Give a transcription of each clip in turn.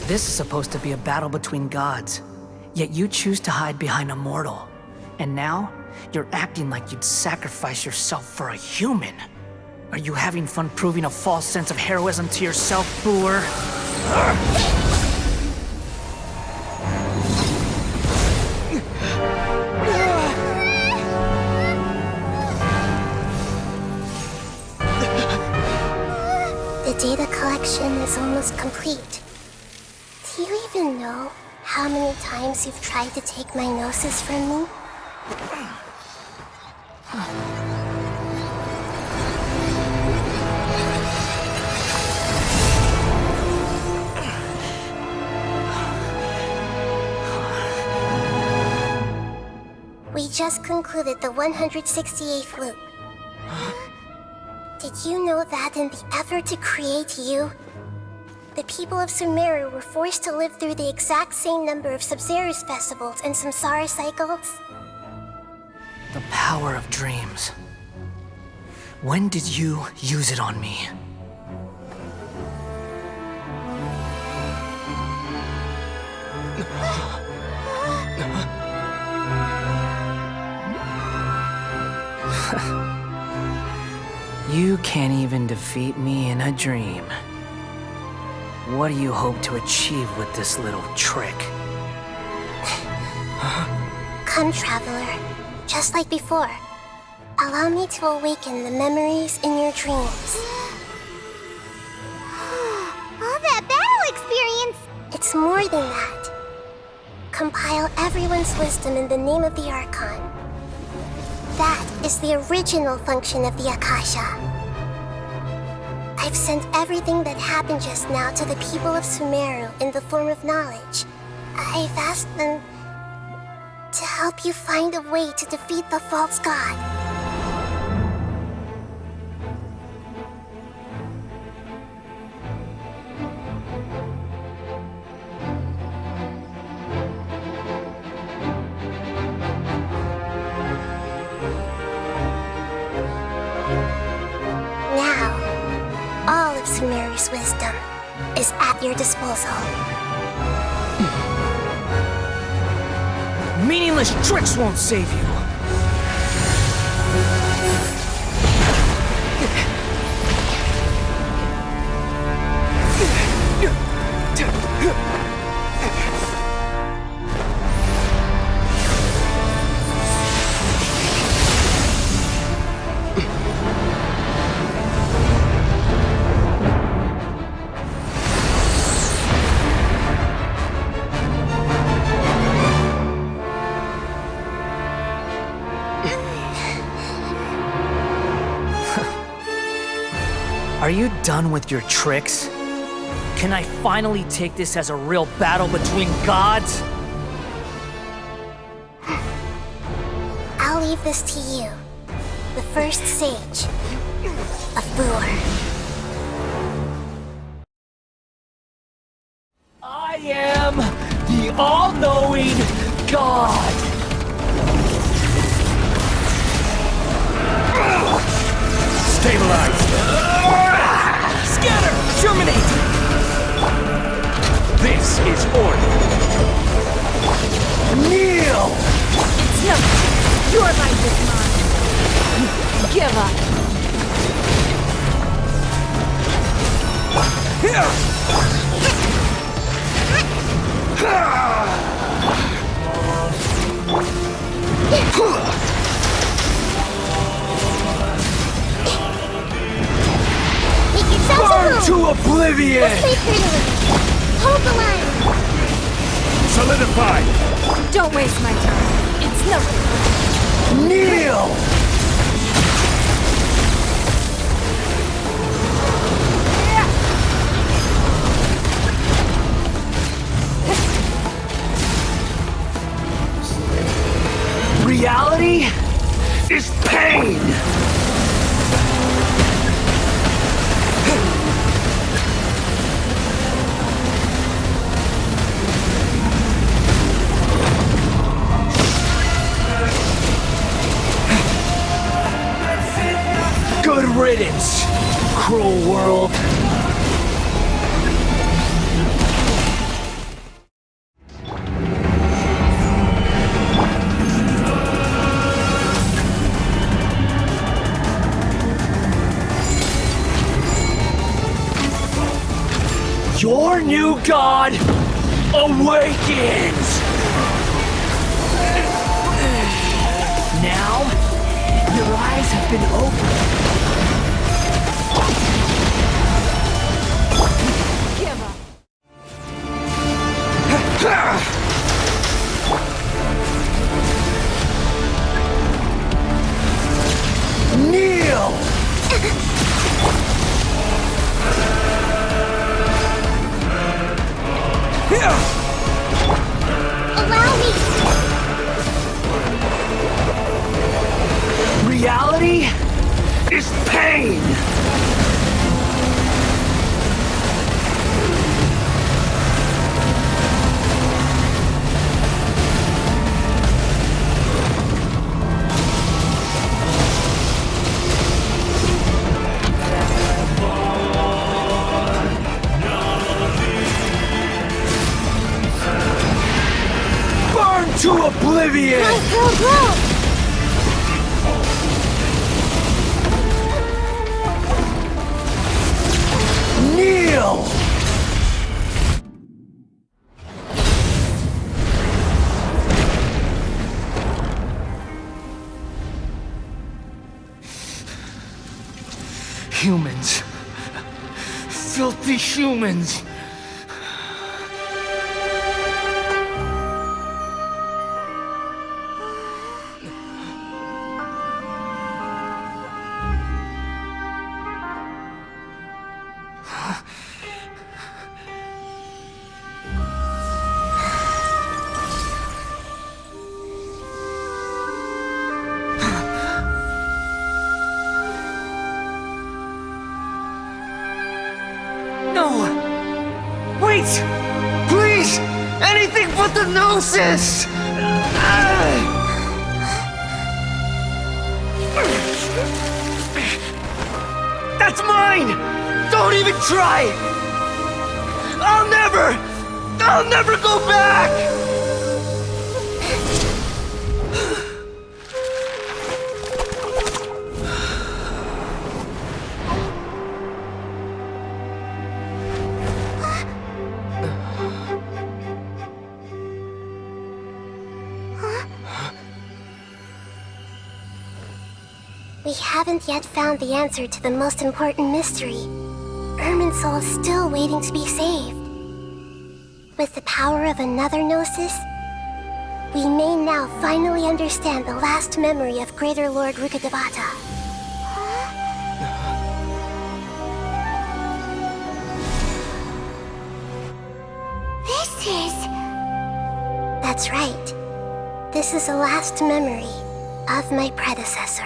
This is supposed to be a battle between gods, yet you choose to hide behind a mortal. And now, you're acting like you'd sacrifice yourself for a human. Are you having fun proving a false sense of heroism to yourself, Booer? The data collection is almost complete. Do you even know how many times you've tried to take my gnosis from me? We just concluded the 168th loop. Did you know that in the effort to create you, the people of Sumeru were forced to live through the exact same number of Sub-Zerus festivals and Samsara cycles? The power of dreams. When did you use it on me? You can't even defeat me in a dream. What do you hope to achieve with this little trick? Come, Traveler. Just like before. Allow me to awaken the memories in your dreams. All that battle experience! It's more than that. Compile everyone's wisdom in the name of the Archon. That is the original function of the Akasha. I've sent everything that happened just now to the people of Sumeru in the form of knowledge. I've asked them to help you find a way to defeat the false god. Sumeru's wisdom is at your disposal. Meaningless tricks won't save you! Are you done with your tricks? Can I finally take this as a real battle between gods? I'll leave this to you, the first sage of Booer. I am the all-knowing God! Stabilize! Scatter! Terminate! This is order! Kneel! It's nothing. Your life is mine. Give up. Make yourselves at home! to oblivion! Let's wait for it a little. Hold the line. Solidify! Don't waste my time. It's nothing. Kneel! Reality is pain! Good riddance, cruel world. Your new god awakens! Now, your eyes have been opened. Give up. Kneel! Allow me. Reality is pain! Burn to oblivion! Go. Kneel! Humans. Filthy humans. No! Wait! Please! Anything but the Gnosis! That's mine! Don't even try! I'll never go back! We haven't yet found the answer to the most important mystery. Irminsul is still waiting to be saved. With the power of another Gnosis, we may now finally understand the last memory of Greater Lord Rukkhadevata. That's right. This is the last memory of my predecessor.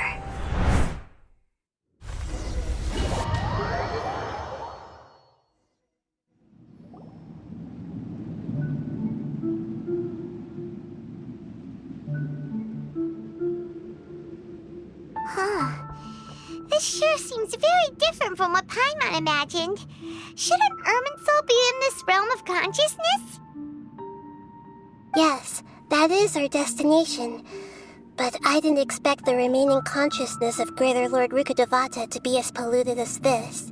This sure seems very different from what Paimon imagined. Shouldn't Irminsul be in this realm of consciousness? Yes, that is our destination. But I didn't expect the remaining consciousness of Greater Lord Rukkhadevata to be as polluted as this.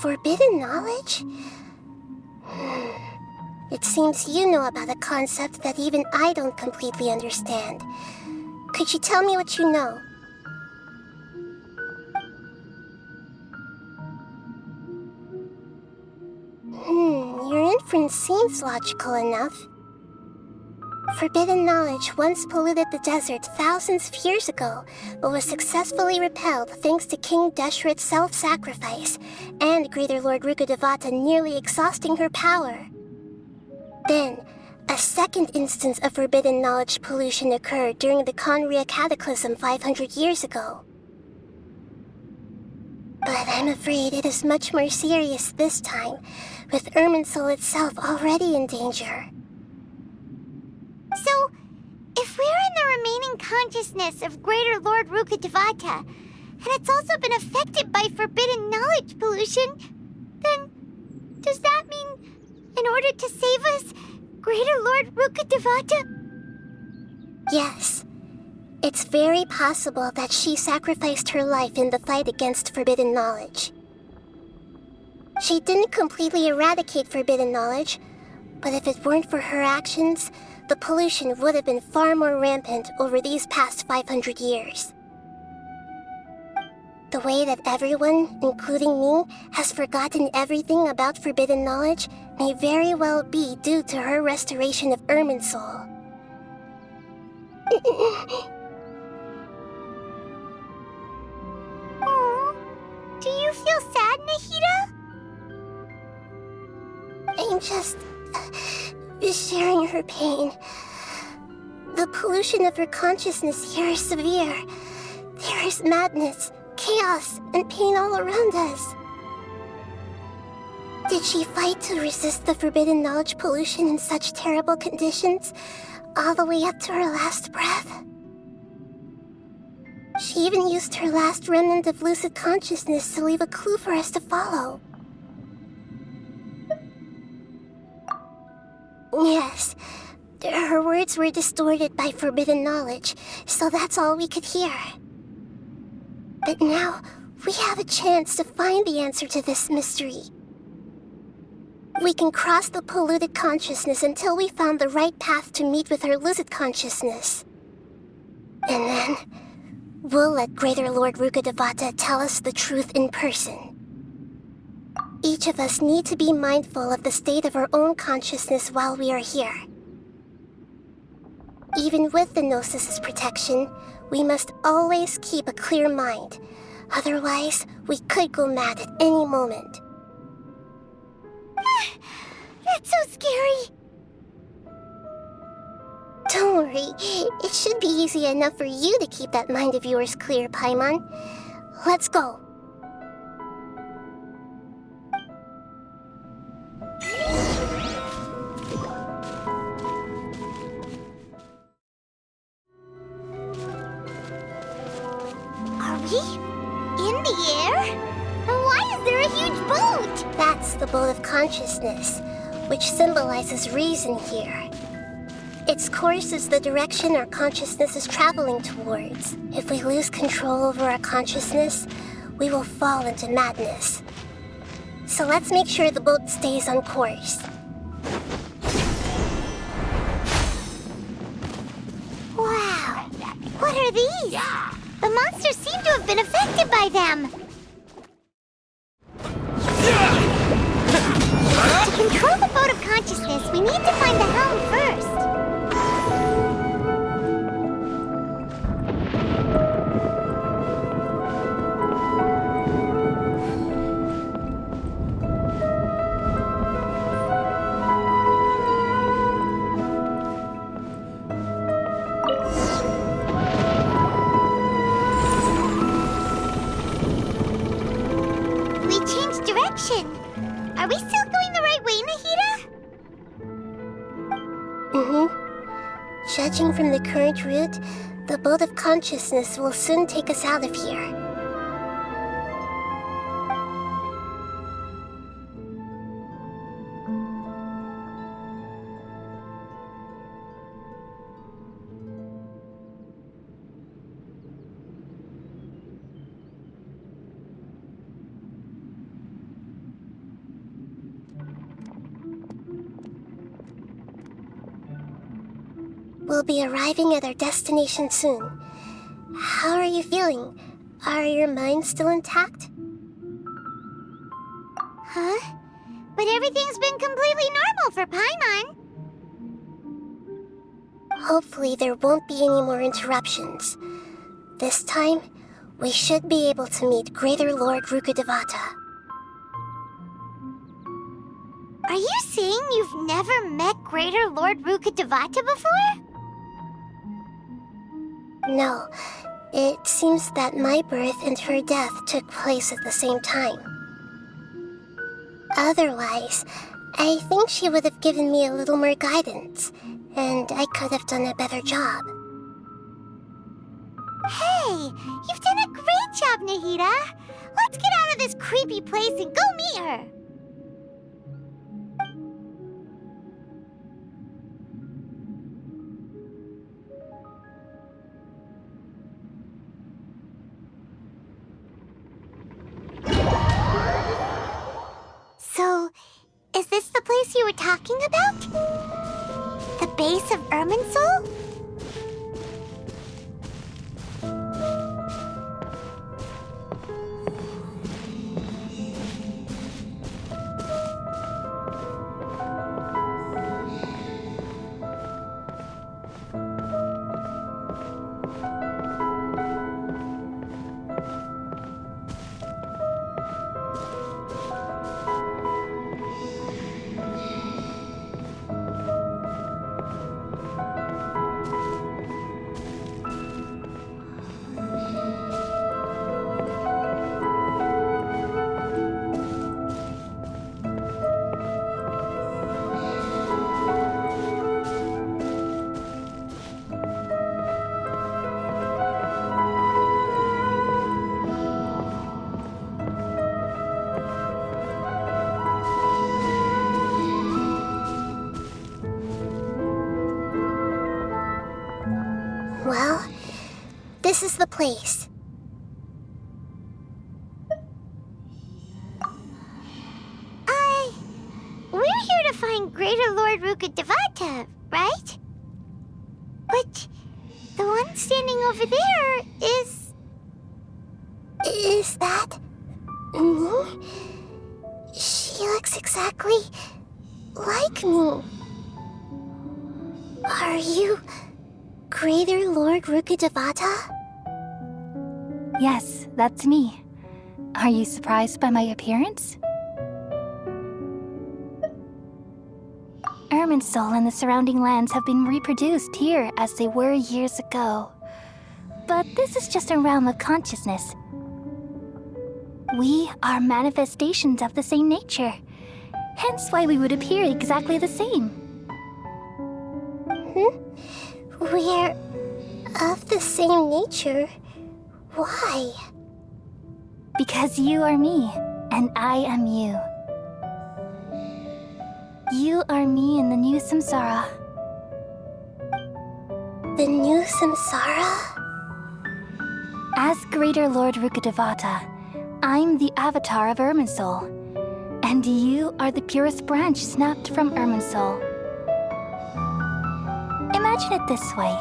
Forbidden knowledge? It seems you know about a concept that even I don't completely understand. Could you tell me what you know? Your inference seems logical enough. Forbidden knowledge once polluted the desert thousands of years ago, but was successfully repelled thanks to King Deshret's self-sacrifice, and Greater Lord Rukkhadevata nearly exhausting her power. Then, a second instance of forbidden knowledge pollution occurred during the Conria Cataclysm 500 years ago. But I'm afraid it is much more serious this time, with Irminsul itself already in danger. So, if we're in the remaining consciousness of Greater Lord Rukkhadevata, and it's also been affected by forbidden knowledge pollution, then does that mean, in order to save us, Greater Lord Rukkhadevata? Yes. It's very possible that she sacrificed her life in the fight against forbidden knowledge. She didn't completely eradicate forbidden knowledge, but if it weren't for her actions, the pollution would have been far more rampant over these past 500 years. The way that everyone, including me, has forgotten everything about forbidden knowledge may very well be due to her restoration of Irminsul. Oh, do you feel sad, Nahida? I'm just sharing her pain. The pollution of her consciousness here is severe. There is madness, chaos, and pain all around us. Did she fight to resist the forbidden knowledge pollution in such terrible conditions, all the way up to her last breath? She even used her last remnant of lucid consciousness to leave a clue for us to follow. Yes, her words were distorted by forbidden knowledge, so that's all we could hear. But now, we have a chance to find the answer to this mystery. We can cross the polluted consciousness until we found the right path to meet with our lucid consciousness. And then, we'll let Greater Lord Rukkhadevata tell us the truth in person. Each of us need to be mindful of the state of our own consciousness while we are here. Even with the Gnosis' protection, we must always keep a clear mind. Otherwise, we could go mad at any moment. That's so scary. Don't worry, it should be easy enough for you to keep that mind of yours clear, Paimon. Let's go. Are we in the air? And why is there a huge boat? That's the boat of consciousness, which symbolizes reason here. Its course is the direction our consciousness is traveling towards. If we lose control over our consciousness, we will fall into madness. So let's make sure the boat stays on course. Wow. What are these? The monsters seem to have been affected by them. To control the boat of consciousness, we need to find the helm first. Are we still going the right way, Nahida? Judging from the current route, the boat of consciousness will soon take us out of here. We'll be arriving at our destination soon. How are you feeling? Are your minds still intact? Huh? But everything's been completely normal for Paimon. Hopefully there won't be any more interruptions. This time, we should be able to meet Greater Lord Rukkhadevata. Are you saying you've never met Greater Lord Rukkhadevata before? No, it seems that my birth and her death took place at the same time. Otherwise, I think she would have given me a little more guidance, and I could have done a better job. Hey, you've done a great job, Nahida. Let's get out of this creepy place and go meet her. So, is this the place you were talking about? The base of Irminsul? Well, this is the place. We're here to find Greater Lord Rukkhadevata, right? But the one standing over there is... Is that me? She looks exactly like me. Are you Greater Lord Rukkhadevata? Yes, that's me. Are you surprised by my appearance? Irminsul and the surrounding lands have been reproduced here as they were years ago. But this is just a realm of consciousness. We are manifestations of the same nature, hence why we would appear exactly the same. We're of the same nature. Why? Because you are me, and I am you. You are me in the new samsara. The new samsara? As Greater Lord Rukkhadevata, I'm the avatar of Irminsul, and you are the purest branch snapped from Irminsul. Imagine it this way.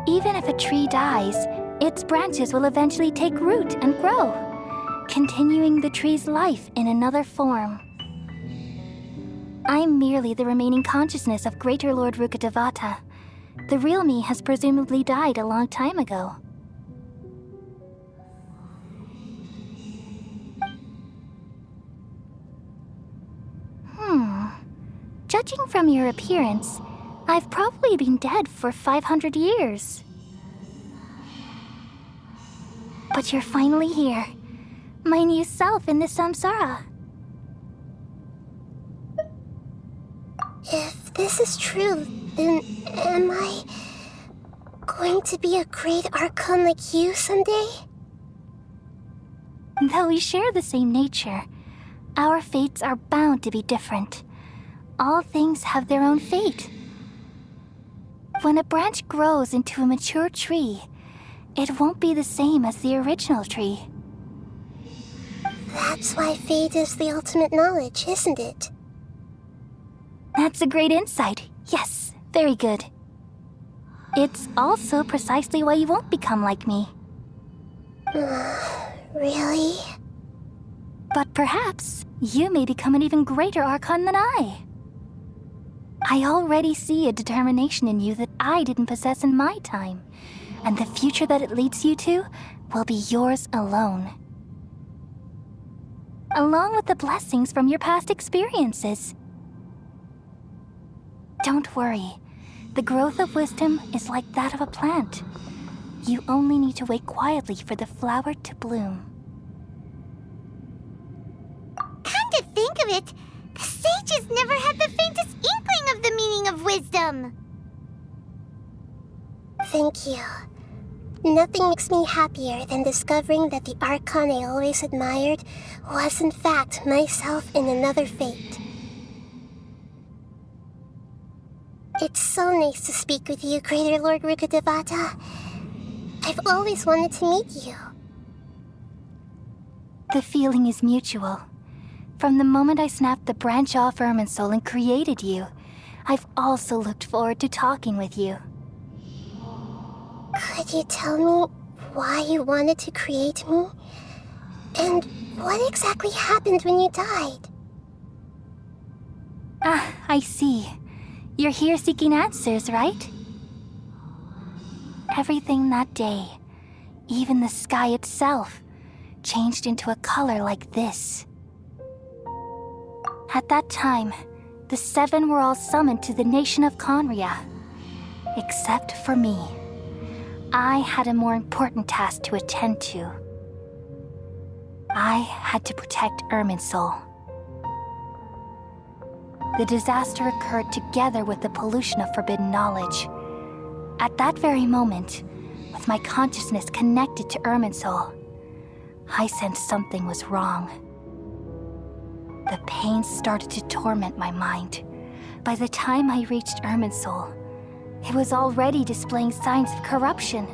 Even if a tree dies, its branches will eventually take root and grow, continuing the tree's life in another form. I'm merely the remaining consciousness of Greater Lord Rukkhadevata. The real me has presumably died a long time ago. Judging from your appearance, I've probably been dead for 500 years. But you're finally here. My new self in the samsara. If this is true, then am I going to be a great Archon like you someday? Though we share the same nature, our fates are bound to be different. All things have their own fate. When a branch grows into a mature tree, it won't be the same as the original tree. That's why fate is the ultimate knowledge, isn't it? That's a great insight. Yes, very good. It's also precisely why you won't become like me. Really? But perhaps you may become an even greater Archon than I. I already see a determination in you that I didn't possess in my time, and the future that it leads you to will be yours alone. Along with the blessings from your past experiences. Don't worry. The growth of wisdom is like that of a plant. You only need to wait quietly for the flower to bloom. Come to think of it, the sages never had the faintest inkling of the meaning of wisdom. Thank you. Nothing makes me happier than discovering that the Archon I always admired was in fact myself in another fate. It's so nice to speak with you, Greater Lord Rukkhadevata. I've always wanted to meet you. The feeling is mutual. From the moment I snapped the branch off Irminsul and created you, I've also looked forward to talking with you. Could you tell me why you wanted to create me? And what exactly happened when you died? Ah, I see. You're here seeking answers, right? Everything that day, even the sky itself, changed into a color like this. At that time, the seven were all summoned to the nation of Conria. Except for me. I had a more important task to attend to. I had to protect Irminsul. The disaster occurred together with the pollution of forbidden knowledge. At that very moment, with my consciousness connected to Irminsul, I sensed something was wrong. The pain started to torment my mind. By the time I reached Irminsul, it was already displaying signs of corruption.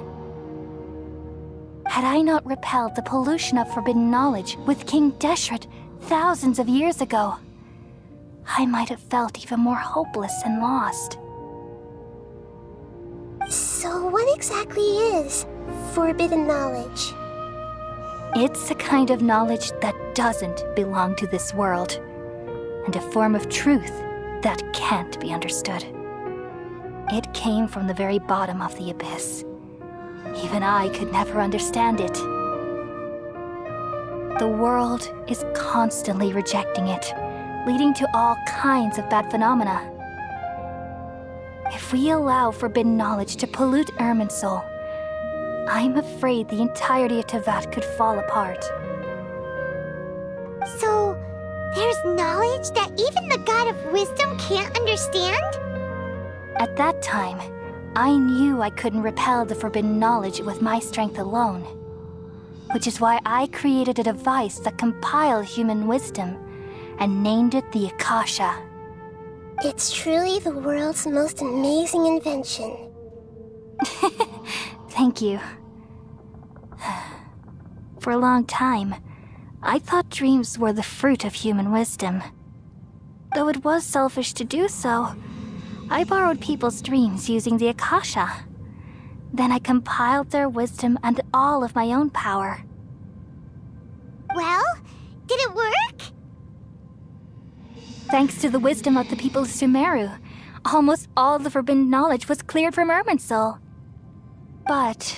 Had I not repelled the pollution of forbidden knowledge with King Deshret thousands of years ago, I might have felt even more hopeless and lost. So what exactly is forbidden knowledge? It's a kind of knowledge that doesn't belong to this world, and a form of truth that can't be understood. It came from the very bottom of the abyss. Even I could never understand it. The world is constantly rejecting it, leading to all kinds of bad phenomena. If we allow forbidden knowledge to pollute Irminsul, I'm afraid the entirety of Teyvat could fall apart. So, there's knowledge that even the God of wisdom can't understand? At that time, I knew I couldn't repel the forbidden knowledge with my strength alone. Which is why I created a device that compiled human wisdom and named it the Akasha. It's truly the world's most amazing invention. Thank you. For a long time, I thought dreams were the fruit of human wisdom. Though it was selfish to do so, I borrowed people's dreams using the Akasha. Then I compiled their wisdom and all of my own power. Well, did it work? Thanks to the wisdom of the people of Sumeru, almost all the forbidden knowledge was cleared from Irminsul. But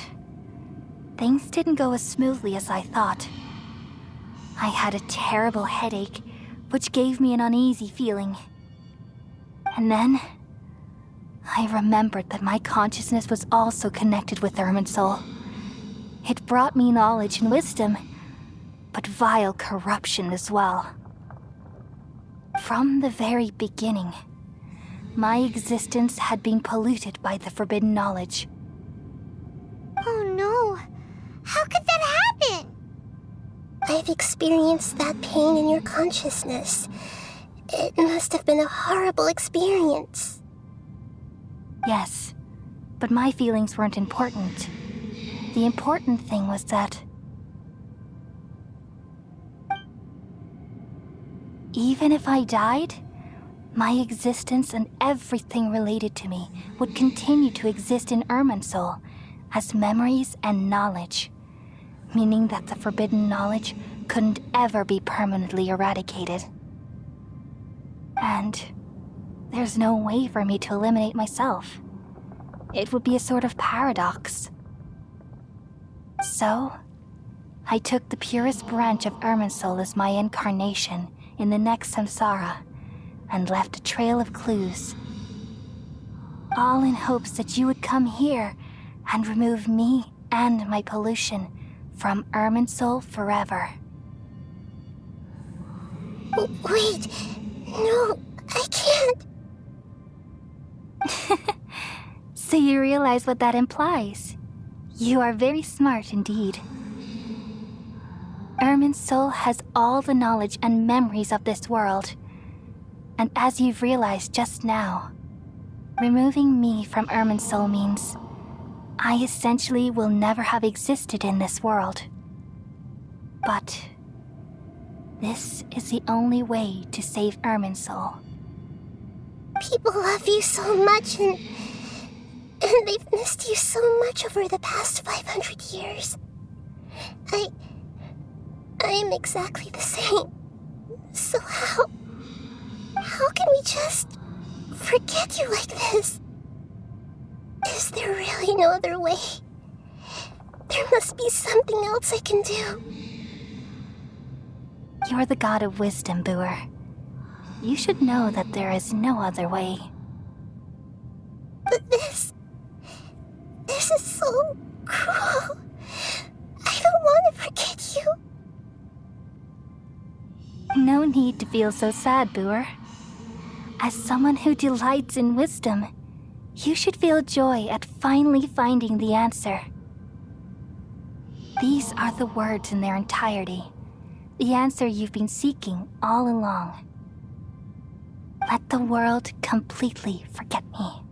things didn't go as smoothly as I thought. I had a terrible headache, which gave me an uneasy feeling. And then I remembered that my consciousness was also connected with Irminsul. It brought me knowledge and wisdom, but vile corruption as well. From the very beginning, my existence had been polluted by the forbidden knowledge. Oh no, how could that happen? I've experienced that pain in your consciousness. It must have been a horrible experience. Yes, but my feelings weren't important. The important thing was that even if I died, My existence and everything related to me would continue to exist in Irminsul as memories and knowledge, meaning that the forbidden knowledge couldn't ever be permanently eradicated. And there's no way for me to eliminate myself. It would be a sort of paradox. So, I took the purest branch of Irminsul as my incarnation in the next samsara and left a trail of clues. All in hopes that you would come here and remove me and my pollution from Irminsul forever. Wait, no, I can't. So you realize what that implies. You are very smart indeed. Irminsul has all the knowledge and memories of this world. And as you've realized just now, removing me from Irminsul means I essentially will never have existed in this world. But this is the only way to save Irminsul. People love you so much, and they've missed you so much over the past 500 years. I am exactly the same. So how can we just forget you like this? Is there really no other way? There must be something else I can do. You're the god of wisdom, Buer. You should know that there is no other way. But this is so cruel. I don't want to forget you. No need to feel so sad, Buer. As someone who delights in wisdom, you should feel joy at finally finding the answer. These are the words in their entirety, the answer you've been seeking all along. Let the world completely forget me.